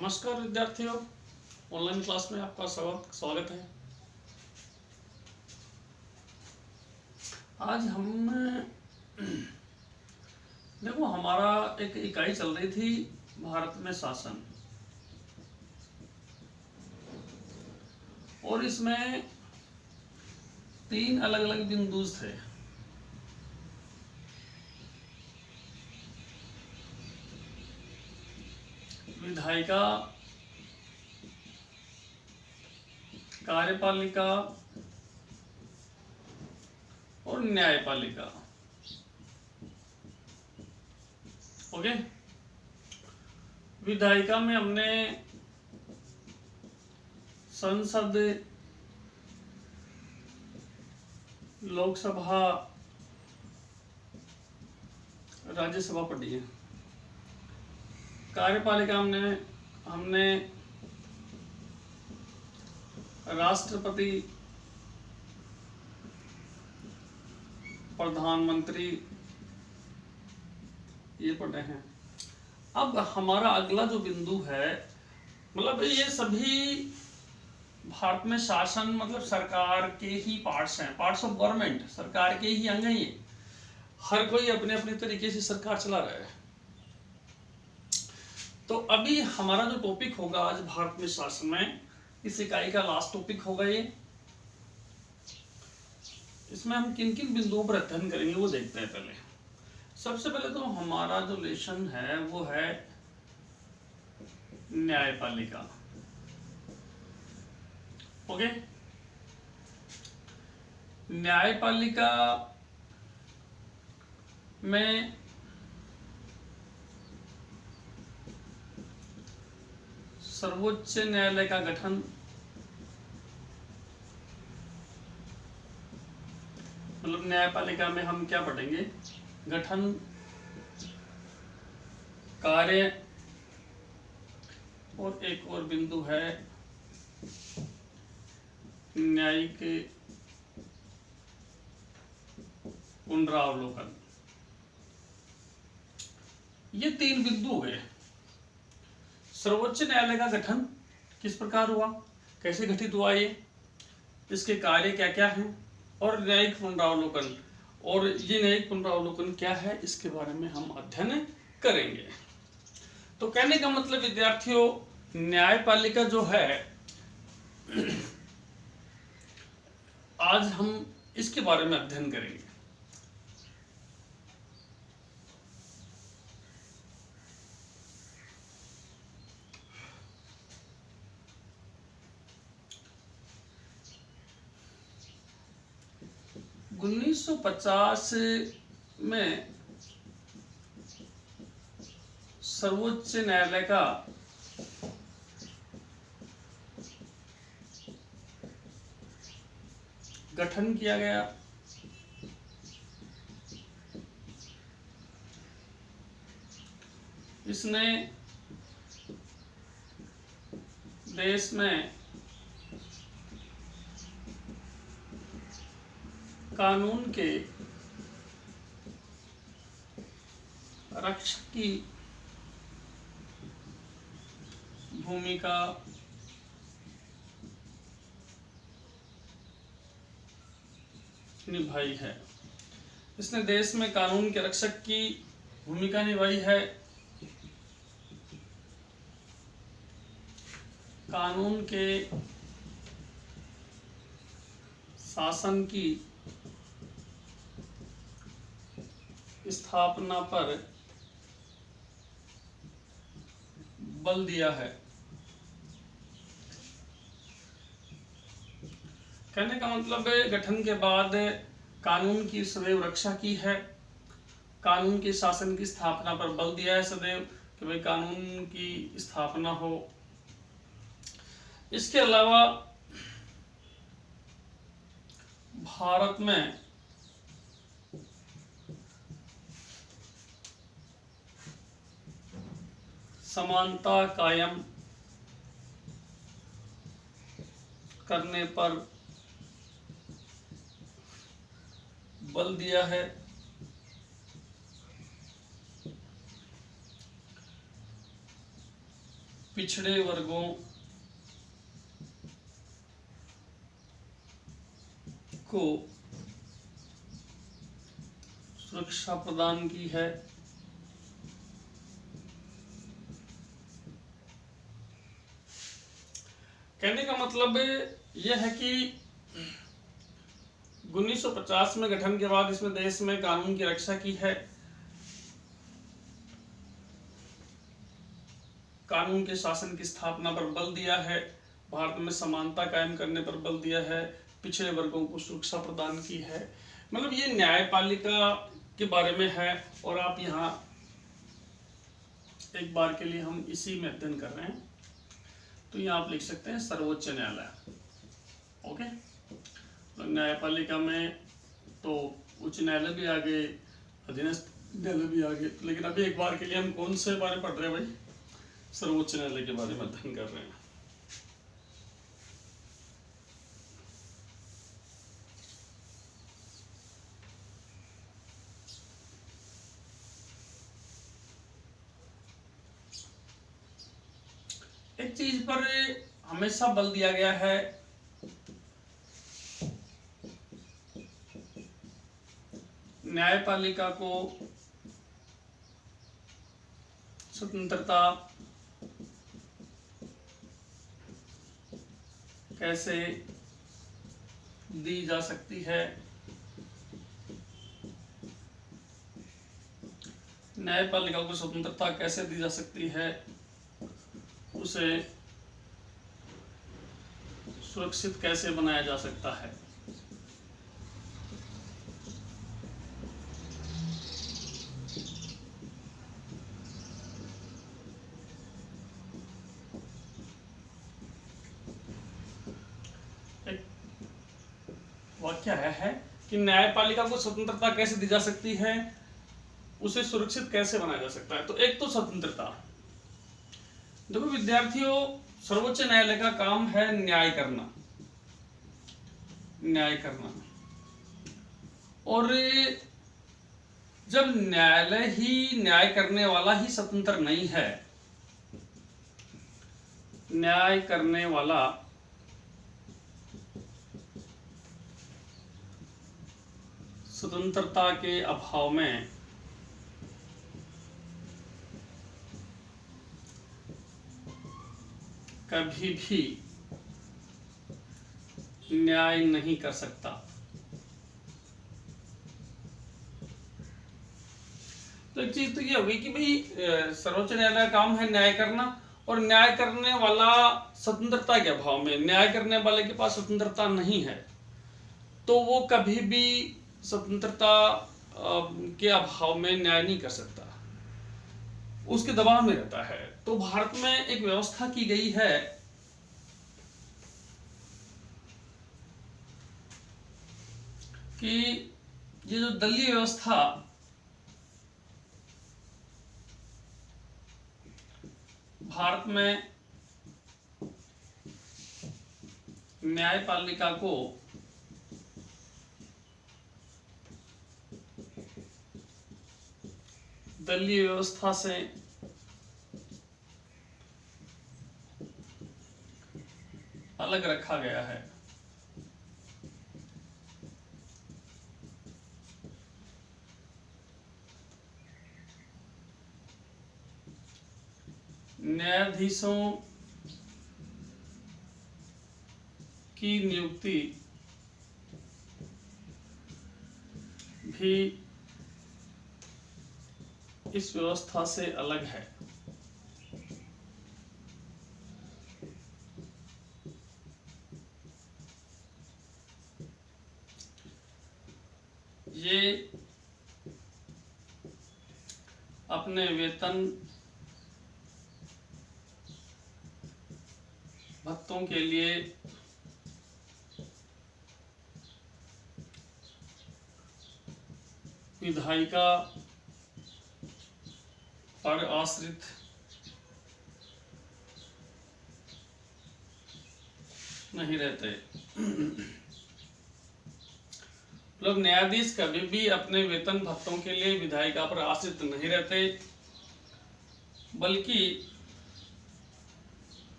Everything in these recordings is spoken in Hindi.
नमस्कार विद्यार्थियों, ऑनलाइन क्लास में आपका स्वागत है। आज हम देखो हमारा एक इकाई चल रही थी भारत में शासन, और इसमें 3 अलग अलग बिंदु थे। विधायिका, कार्यपालिका और न्यायपालिका। ओके, विधायिका में हमने संसद, लोकसभा, राज्यसभा पढ़ी है। कार्यपालिका हमने राष्ट्रपति, प्रधानमंत्री ये पढ़े हैं। अब हमारा अगला जो बिंदु है, मतलब ये सभी भारत में शासन मतलब सरकार के ही पार्ट्स हैं, पार्ट्स ऑफ गवर्नमेंट, सरकार के ही अंग हैं ये। हर कोई अपने अपने तरीके से सरकार चला रहा है। तो अभी हमारा जो टॉपिक होगा आज भारत में शासन में, इस इकाई का लास्ट टॉपिक होगा ये। इसमें हम किन किन बिंदुओं पर अध्ययन करेंगे वो देखते हैं। पहले सबसे पहले तो हमारा जो लेसन है वो है न्यायपालिका। ओके, न्यायपालिका में सर्वोच्च न्यायालय का गठन, मतलब न्यायपालिका में हम क्या पढ़ेंगे? गठन, कार्य, और एक और बिंदु है न्यायिक पुनरावलोकन। ये 3 बिंदु हो गए। सर्वोच्च न्यायालय का गठन किस प्रकार हुआ, कैसे गठित हुआ ये, इसके कार्य क्या क्या हैं, और न्यायिक पुनरावलोकन, और ये न्यायिक पुनरावलोकन क्या है इसके बारे में हम अध्ययन करेंगे। तो कहने का मतलब विद्यार्थियों, न्यायपालिका जो है आज हम इसके बारे में अध्ययन करेंगे। उन्नीस 1950 में सर्वोच्च न्यायालय का गठन किया गया। इसने देश में कानून के रक्षक की भूमिका निभाई है। इसने देश में कानून के रक्षक की भूमिका निभाई है। कानून के शासन की स्थापना पर बल दिया है। कहने का मतलब है, गठन के बाद कानून की सदैव रक्षा की है, कानून के शासन की स्थापना पर बल दिया है सदैव कि भाई कानून की स्थापना हो। इसके अलावा भारत में समानता कायम करने पर बल दिया है। पिछड़े वर्गों को सुरक्षा प्रदान की है। कहने का मतलब यह है कि 1950 में गठन के बाद इसमें देश में कानून की रक्षा की है, कानून के शासन की स्थापना पर बल दिया है, भारत में समानता कायम करने पर बल दिया है, पिछड़े वर्गों को सुरक्षा प्रदान की है। मतलब ये न्यायपालिका के बारे में है। और आप यहाँ एक बार के लिए हम इसी में अध्ययन कर रहे हैं, तो यहाँ आप लिख सकते हैं सर्वोच्च न्यायालय। ओके, न्यायपालिका में तो उच्च न्यायालय भी आ गए, अधीनस्थ न्यायालय भी आ गए, लेकिन अभी एक बार के लिए हम कौन से बारे पढ़ रहे हैं भाई? सर्वोच्च न्यायालय के बारे में अध्ययन कर रहे हैं। एक चीज पर हमेशा बल दिया गया है, न्यायपालिका को स्वतंत्रता कैसे दी जा सकती है। न्यायपालिका को स्वतंत्रता कैसे दी जा सकती है, उसे सुरक्षित कैसे बनाया जा सकता है। एक वाक्य है कि न्यायपालिका को स्वतंत्रता कैसे दी जा सकती है, उसे सुरक्षित कैसे बनाया जा सकता है। तो एक तो स्वतंत्रता, देखो विद्यार्थियों, सर्वोच्च न्यायालय का काम है न्याय करना, न्याय करना। और जब न्यायालय ही न्याय करने वाला ही स्वतंत्र नहीं है, न्याय करने वाला स्वतंत्रता के अभाव में कभी भी न्याय नहीं कर सकता। तो एक चीज तो ये होगी कि भाई सर्वोच्च न्यायालय का काम है न्याय करना, और न्याय करने वाला स्वतंत्रता के अभाव में, न्याय करने वाले के पास स्वतंत्रता नहीं है, तो वो कभी भी स्वतंत्रता के अभाव में न्याय नहीं कर सकता, उसके दबाव में रहता है। तो भारत में एक व्यवस्था की गई है कि ये जो दलीय व्यवस्था भारत में न्यायपालिका को दलीय व्यवस्था से अलग रखा गया है। न्यायाधीशों की नियुक्ति भी इस व्यवस्था से अलग है। ये अपने वेतन भत्तों के लिए विधायिका पर आश्रित नहीं रहते। लोग न्यायाधीश कभी भी अपने वेतन भत्तों के लिए विधायिका पर आश्रित नहीं रहते, बल्कि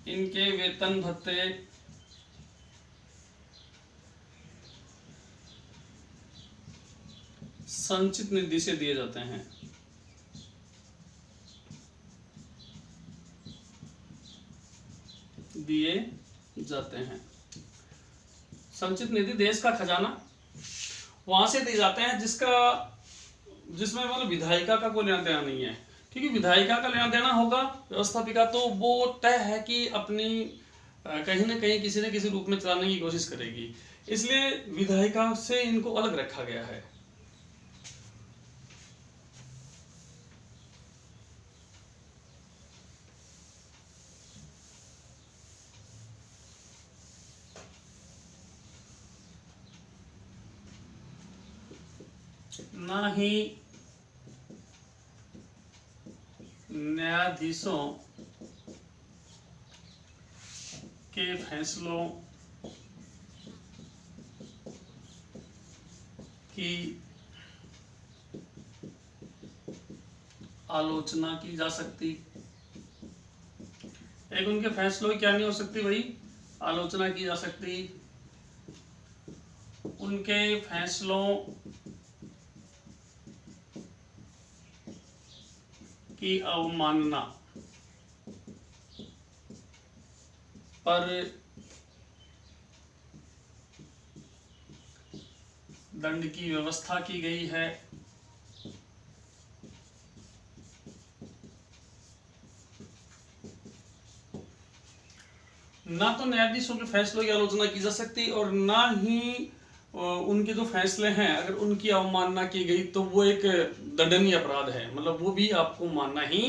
इनके वेतन भत्ते संचित निधि से दिए जाते हैं। दिए जाते हैं। संचित निधि देश का खजाना वहां से दिए जाते हैं जिसमें मतलब विधायिका का कोई लेना देना नहीं है, क्योंकि विधायिका का लेना देना होगा व्यवस्थापिका, तो वो तय है कि अपनी कहीं ना कहीं किसी न किसी रूप में चलाने की कोशिश करेगी, इसलिए विधायिका से इनको अलग रखा गया है। ना ही न्यायाधीशों के फैसलों की आलोचना की जा सकती। एक उनके फैसलों की क्या नहीं हो सकती भाई, आलोचना की जा सकती। उनके फैसलों की अवमानना पर दंड की व्यवस्था की गई है। ना तो न्यायाधीशों के फैसलों की आलोचना की जा सकती और ना ही उनके जो फैसले हैं अगर उनकी अवमानना की गई तो वो एक दंडनीय अपराध है, मतलब वो भी आपको मानना ही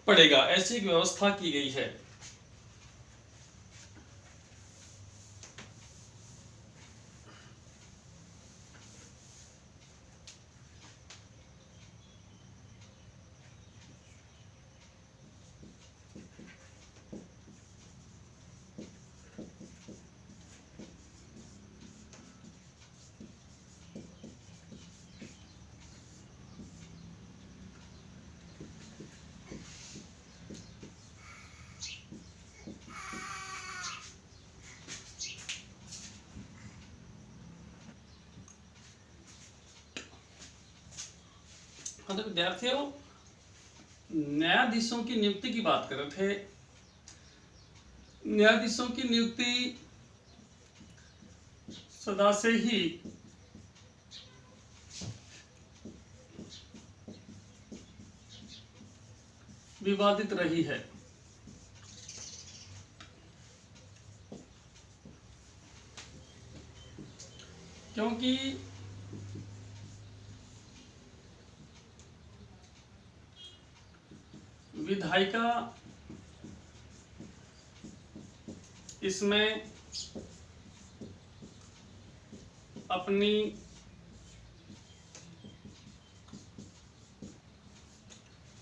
पड़ेगा, ऐसी एक व्यवस्था की गई है। हाँ तो विद्यार्थियों, न्यायाधीशों की नियुक्ति की बात कर रहे थे। न्यायाधीशों की नियुक्ति सदा से ही विवादित रही है, क्योंकि विधायिका इसमें अपनी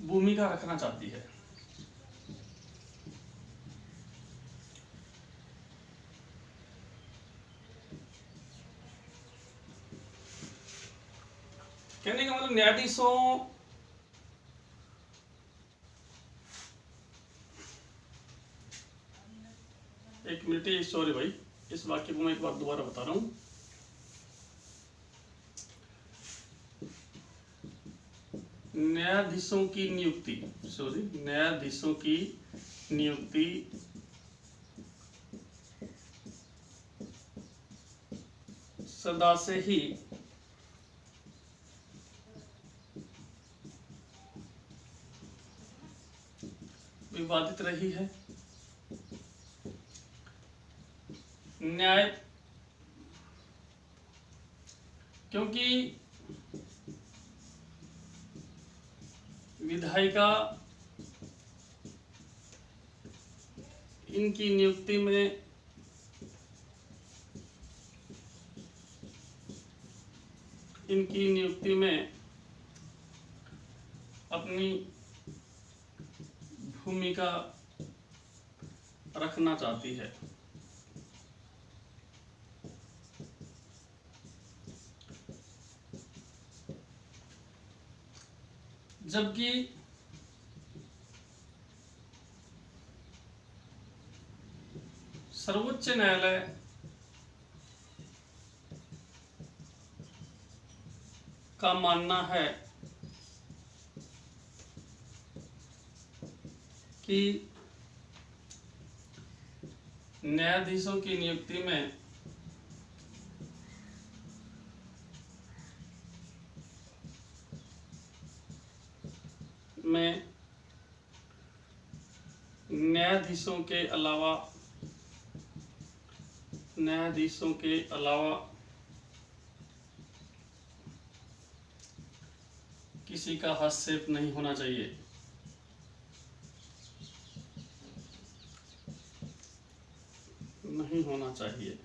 भूमिका रखना चाहती है। कहने का मतलब न्यायाधीशों एक मिनट, सॉरी भाई, इस वाक्य को मैं एक बार दोबारा बता रहा हूं। न्यायाधीशों की नियुक्ति सदा से ही विवादित रही है। न्याय क्योंकि विधायिका इनकी नियुक्ति में अपनी भूमिका रखना चाहती है, जबकि सर्वोच्च न्यायालय का मानना है कि न्यायाधीशों की नियुक्ति में न्यायाधीशों के अलावा किसी का हस्तक्षेप नहीं होना चाहिए। नहीं होना चाहिए।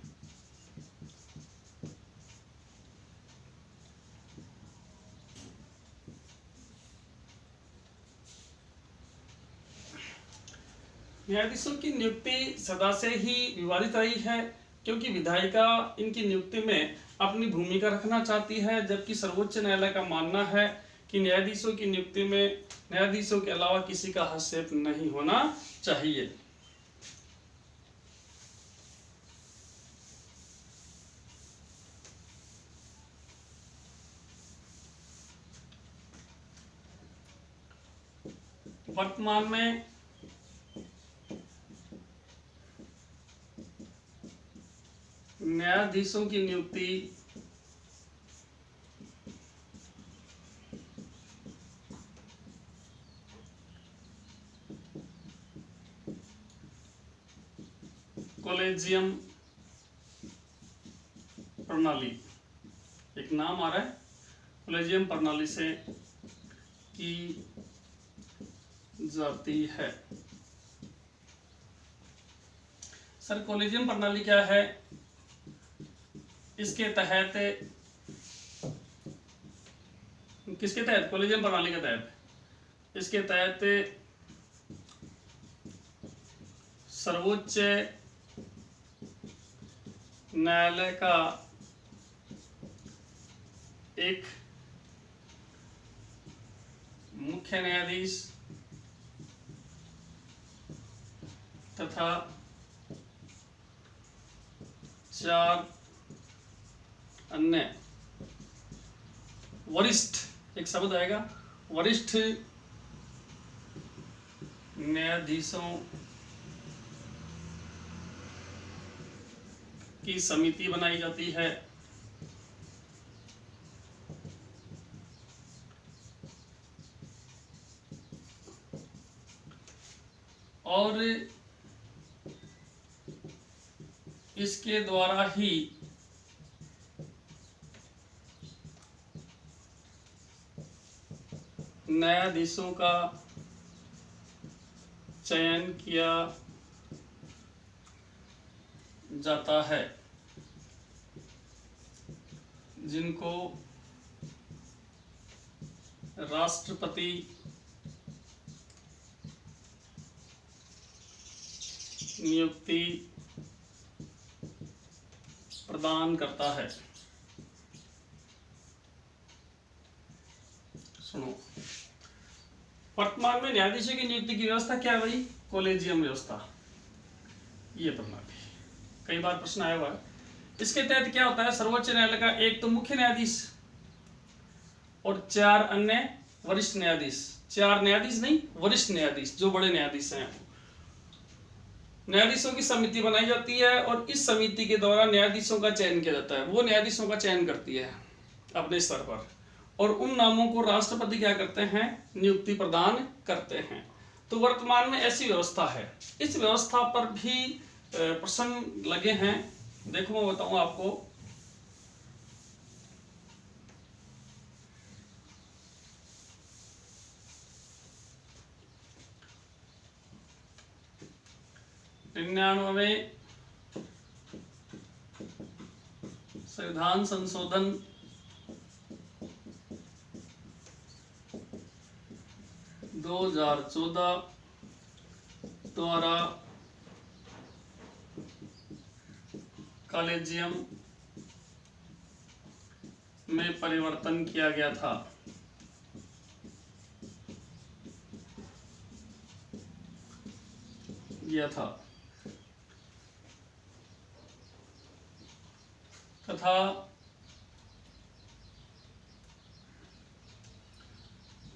न्यायाधीशों की नियुक्ति सदा से ही विवादित रही है, क्योंकि विधायिका इनकी नियुक्ति में अपनी भूमिका रखना चाहती है, जबकि सर्वोच्च न्यायालय का मानना है कि न्यायाधीशों की नियुक्ति में न्यायाधीशों के अलावा किसी का हस्तक्षेप नहीं होना चाहिए। वर्तमान में न्यायाधीशों की नियुक्ति कॉलेजियम प्रणाली, एक नाम आ रहा है, कॉलेजियम प्रणाली से की जाती है। सर कॉलेजियम प्रणाली क्या है? इसके तहत, किसके तहत? कॉलेजियम प्रणाली के तहत, इसके तहत सर्वोच्च न्यायालय का एक मुख्य न्यायाधीश तथा 4 अन्य वरिष्ठ, एक शब्द आएगा, वरिष्ठ न्यायाधीशों की समिति बनाई जाती है। और इसके द्वारा ही न्यायाधीशों का चयन किया जाता है, जिनको राष्ट्रपति नियुक्ति प्रदान करता है। सुनो, वर्तमान में न्यायाधीशों की नियुक्ति की व्यवस्था क्या है भाई? कॉलेजियम व्यवस्था, ये प्रणाली। कई बार प्रश्न आया हुआ है। इसके तहत क्या होता है? सर्वोच्च न्यायालय का एक तो मुख्य न्यायाधीश और 4 अन्य वरिष्ठ न्यायाधीश, 4 न्यायाधीश नहीं, वरिष्ठ न्यायाधीश, जो बड़े न्यायाधीश हैं, न्यायाधीशों की समिति बनाई जाती है और इस समिति के द्वारा न्यायाधीशों का चयन किया जाता है। वो न्यायाधीशों का चयन करती है अपने स्तर पर, और उन नामों को राष्ट्रपति क्या करते हैं? नियुक्ति प्रदान करते हैं। तो वर्तमान में ऐसी व्यवस्था है। इस व्यवस्था पर भी प्रश्न लगे हैं। देखो मैं बताऊं आपको। में संविधान संशोधन 2014 द्वारा कॉलेजियम में परिवर्तन किया गया था। था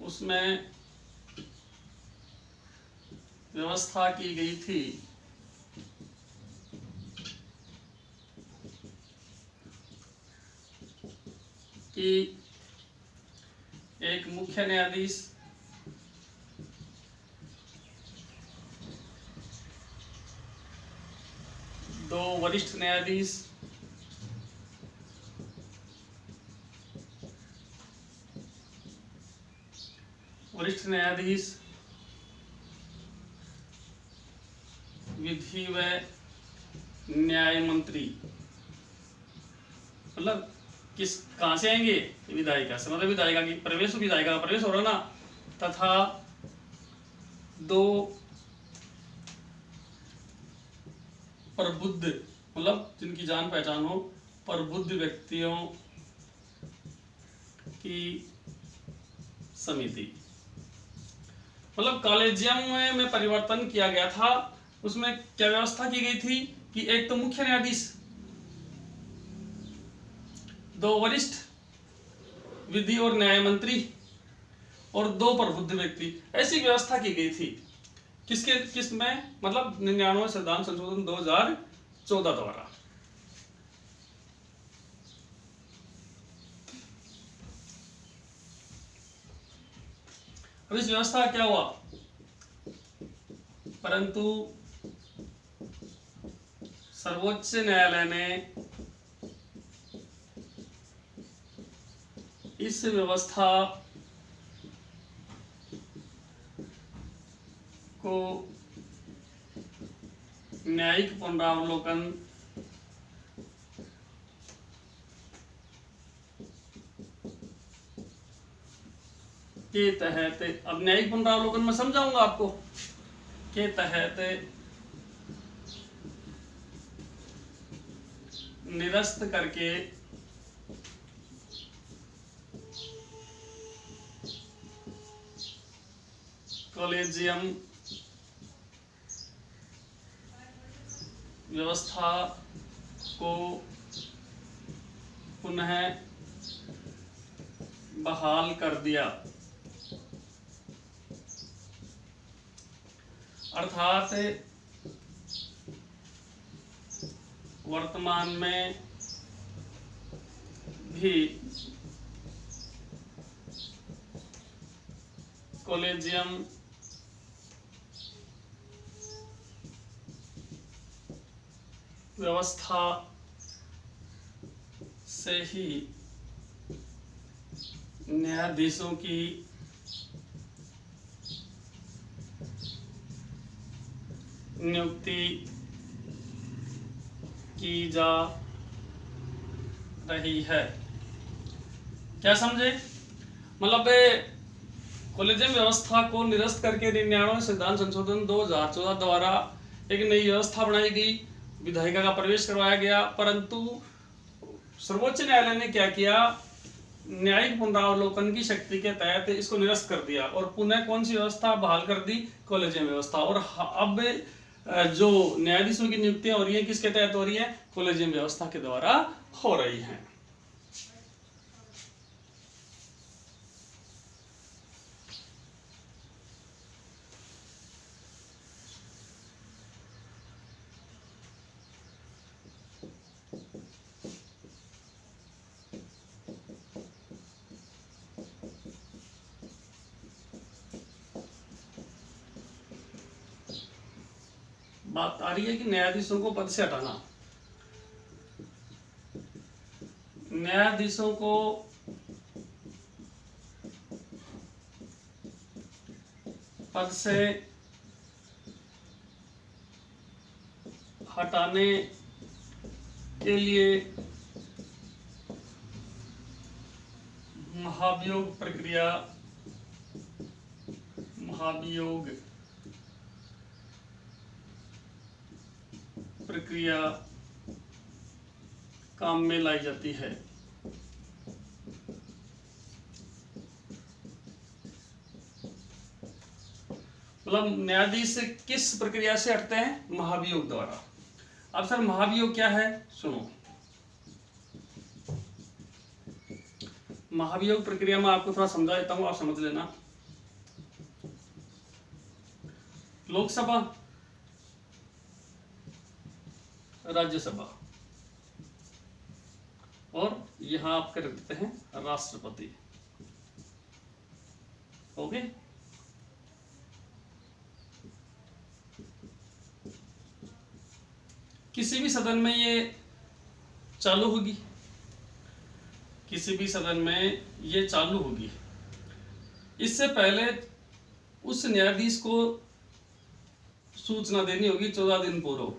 उसमें व्यवस्था की गई थी कि एक मुख्य न्यायाधीश, दो वरिष्ठ न्यायाधीश, विधि व न्याय मंत्री, मतलब किस कहां से आएंगे? विधायिका से, मतलब विधायिका की प्रवेश, विधायिका का प्रवेश हो रहा ना, तथा दो प्रबुद्ध, मतलब जिनकी जान पहचान हो, प्रबुद्ध व्यक्तियों की समिति। मतलब कॉलेजियम में परिवर्तन किया गया था। उसमें क्या व्यवस्था की गई थी कि एक तो मुख्य न्यायाधीश, दो वरिष्ठ विधि और न्याय मंत्री और दो प्रबुद्ध व्यक्ति, ऐसी व्यवस्था की गई थी। किस में? मतलब 99 संविधान संशोधन 2014 द्वारा। अब इस व्यवस्था क्या हुआ? परंतु सर्वोच्च न्यायालय ने इस व्यवस्था को न्यायिक पुनरावलोकन के तहत, अब न्यायिक पुनरावलोकन में समझाऊंगा आपको, के तहत निरस्त करके कॉलेजियम व्यवस्था को पुनः बहाल कर दिया। अर्थात वर्तमान में भी कॉलेजियम व्यवस्था से ही न्यायाधीशों की नियुक्ति की जा रही है। क्या समझे? मतलब कॉलेजियम व्यवस्था को निरस्त करके 99 संविधान संशोधन 2014 द्वारा एक नई व्यवस्था बनाई गई, विधायिका का प्रवेश करवाया गया। परंतु सर्वोच्च न्यायालय ने क्या किया? न्यायिक पुनरावलोकन की शक्ति के तहत इसको निरस्त कर दिया और पुनः कौन सी व्यवस्था बहाल कर दी? कॉलेजियम व्यवस्था। और अब जो न्यायाधीशों की नियुक्तियां हो रही है किसके तहत हो रही है? कॉलेजियम व्यवस्था के द्वारा हो रही है। बात आ रही है कि न्यायाधीशों को पद से हटाना। न्यायाधीशों को पद से हटाने के लिए महाभियोग प्रक्रिया काम में लाई जाती है। मतलब न्यायाधीश किस प्रक्रिया से हटते हैं? महाभियोग द्वारा। अब सर महाभियोग क्या है? सुनो, महाभियोग प्रक्रिया में आपको थोड़ा समझा देता हूं, आप समझ लेना। लोकसभा, राज्यसभा, और यहां आप कर देते हैं राष्ट्रपति। ओके, किसी भी सदन में ये चालू होगी, किसी भी सदन में ये चालू होगी। इससे पहले उस न्यायाधीश को सूचना देनी होगी 14 दिन पूर्व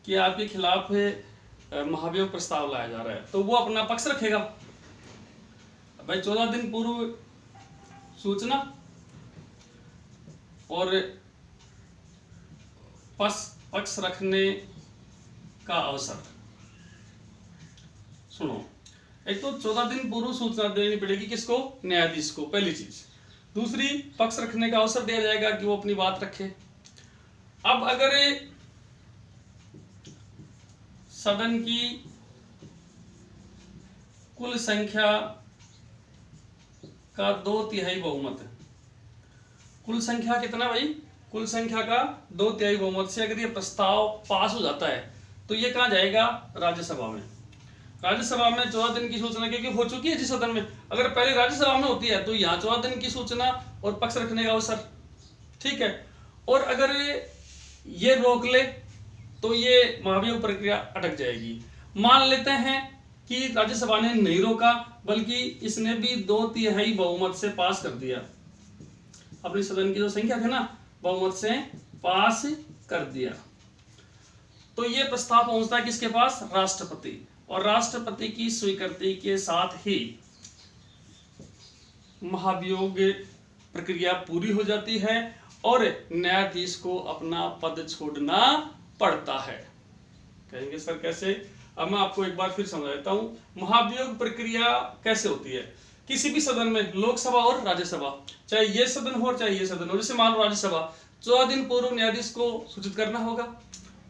कि आपके खिलाफ महाभियोग प्रस्ताव लाया जा रहा है, तो वो अपना पक्ष रखेगा। भाई 14 दिन पूर्व सूचना और पक्ष रखने का अवसर। सुनो, एक तो 14 दिन पूर्व सूचना देनी पड़ेगी, किसको? न्यायाधीश को, पहली चीज। दूसरी, पक्ष रखने का अवसर दिया जाएगा कि वो अपनी बात रखे। अब अगर सदन की कुल संख्या का 2/3 बहुमत, कुल संख्या कितना भाई? कुल संख्या का 2/3 बहुमत से अगर ये प्रस्ताव पास हो जाता है तो ये कहाँ जाएगा? राज्यसभा में। राज्यसभा में 14 दिन की सूचना क्योंकि हो चुकी है जिस सदन में, अगर पहले राज्यसभा में होती है तो यहाँ 14 दिन की सूचना और पक्ष रखने का अवसर, ठीक है। और अगर ये रोक ले तो ये महाभियोग प्रक्रिया अटक जाएगी। मान लेते हैं कि राज्यसभा ने नहीं रोका, बल्कि इसने भी 2/3 बहुमत से पास कर दिया, अपनी सदन की जो संख्या थी ना, बहुमत से पास कर दिया, तो ये प्रस्ताव पहुंचता है किसके पास? राष्ट्रपति। और राष्ट्रपति की स्वीकृति के साथ ही महाभियोग प्रक्रिया पूरी हो जाती है और न्यायाधीश को अपना पद छोड़ना पड़ता है। कहेंगे सर कैसे? अब मैं आपको एक बार फिर समझा देता हूं महाभियोग प्रक्रिया कैसे होती है। किसी भी सदन में, लोकसभा और राज्यसभा, चाहे ये सदन हो चाहे ये सदन हो, जैसे मान लो राज्यसभा, 14 दिन पूर्व न्यायाधीश को सूचित करना होगा,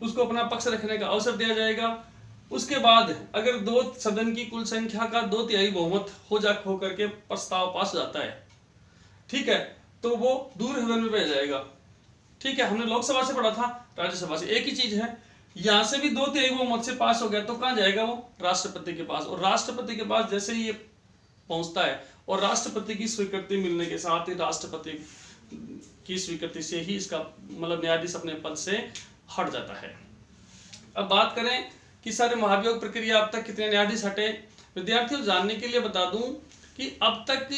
उसको अपना पक्ष रखने का अवसर दिया जाएगा। उसके बाद अगर दो सदन की कुल संख्या का 2/3 बहुमत हो करके प्रस्ताव पास हो जाता है, ठीक है, तो वो दूसरे सदन में भेजा जाएगा। ठीक है, हमने लोकसभा से पढ़ा था, राज्यसभा से एक ही चीज है। यहां से भी 2/3 बहुमत से पास हो गया तो कहां जाएगा? वो राष्ट्रपति के पास। और राष्ट्रपति के पास जैसे ही ये पहुंचता है और राष्ट्रपति की स्वीकृति मिलने के साथ ही, राष्ट्रपति की स्वीकृति से ही इसका मतलब न्यायाधीश अपने पद से हट जाता है। अब बात करें कि सर महाभियोग प्रक्रिया अब तक कितने न्यायाधीश हटे। विद्यार्थियों जानने के लिए बता दूं कि अब तक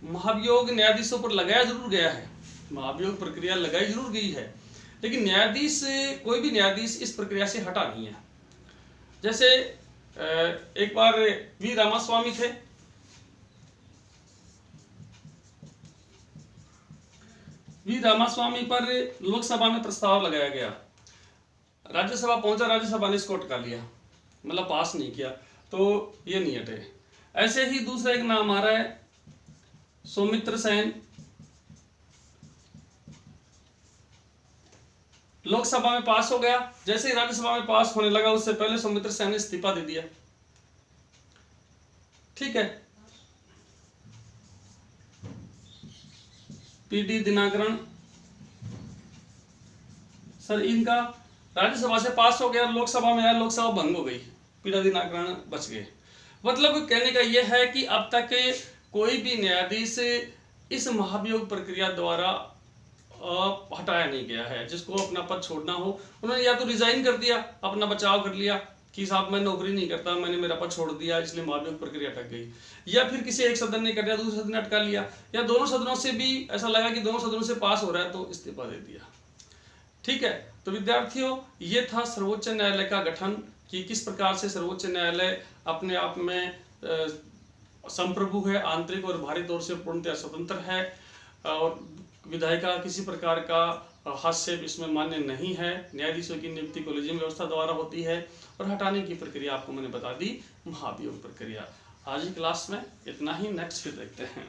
महाभियोग न्यायाधीशों पर लगाया जरूर गया है, महाभियोग प्रक्रिया लगाई जरूर गई है, लेकिन न्यायाधीश, कोई भी न्यायाधीश इस प्रक्रिया से हटा नहीं है। जैसे एक बार वी रामास्वामी थे, वी रामास्वामी पर लोकसभा में प्रस्ताव लगाया गया, राज्यसभा पहुंचा, राज्यसभा ने इसको अटका लिया, मतलब पास नहीं किया, तो ये नहीं हटे। ऐसे ही दूसरा एक नाम आ रहा है सौमित्र सेन, लोकसभा में पास हो गया, जैसे ही राज्यसभा में पास होने लगा उससे पहले सौमित्र सेन ने इस्तीफा दे दिया। ठीक है, पीडी दिनाकरण सर, इनका राज्यसभा से पास हो गया, लोकसभा में आया, लोकसभा भंग हो गई, पीडी दिनाकरण बच गए। मतलब कहने का यह है कि अब तक कोई भी न्यायाधीश इस महाभियोग प्रक्रिया द्वारा हटाया नहीं गया है। जिसको अपना पद छोड़ना हो, उन्होंने या तो रिजाइन कर दिया, अपना बचाव कर लिया कि साहब मैं नौकरी नहीं करता, मैंने मेरा पद छोड़ दिया, इसलिए महाभियोग प्रक्रिया अटक गई, या फिर किसी एक सदन ने कर दिया, दूसरे सदन ने अटका लिया, या दोनों सदनों से भी ऐसा लगा कि दोनों सदनों से पास हो रहा है तो इस्तीफा दे दिया। ठीक है, तो विद्यार्थियों ये था सर्वोच्च न्यायालय का गठन, कि किस प्रकार से सर्वोच्च न्यायालय अपने आप में संप्रभु है, आंतरिक और बाहरी तौर से पूर्णतः स्वतंत्र है, और विधायिका किसी प्रकार का हस्तक्षेप इसमें मान्य नहीं है। न्यायाधीशों की नियुक्ति कॉलेजियम व्यवस्था द्वारा होती है, और हटाने की प्रक्रिया आपको मैंने बता दी, महाभियोग प्रक्रिया। आज की क्लास में इतना ही, नेक्स्ट फिर देखते हैं।